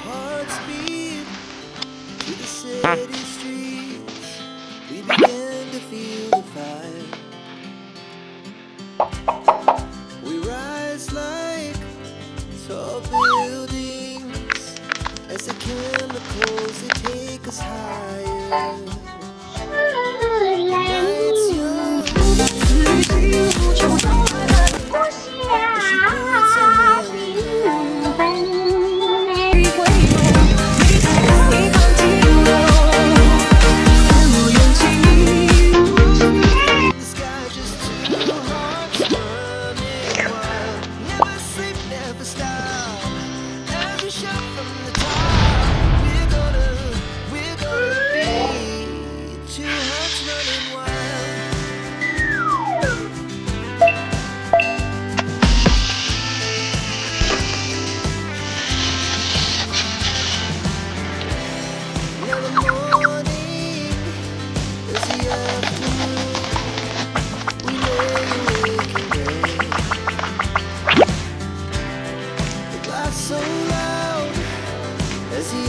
hearts beat through the city streets. We began to feel the fire. We rise like tall buildings as the chemicals they take us higher. Nights young, the sky just too hot, running wild. Never sleep, never stop. Every shot from the top. We're gonna be two hearts running wild. Now the morning is the afternoon. We lay awake in bed. The glass so loud as the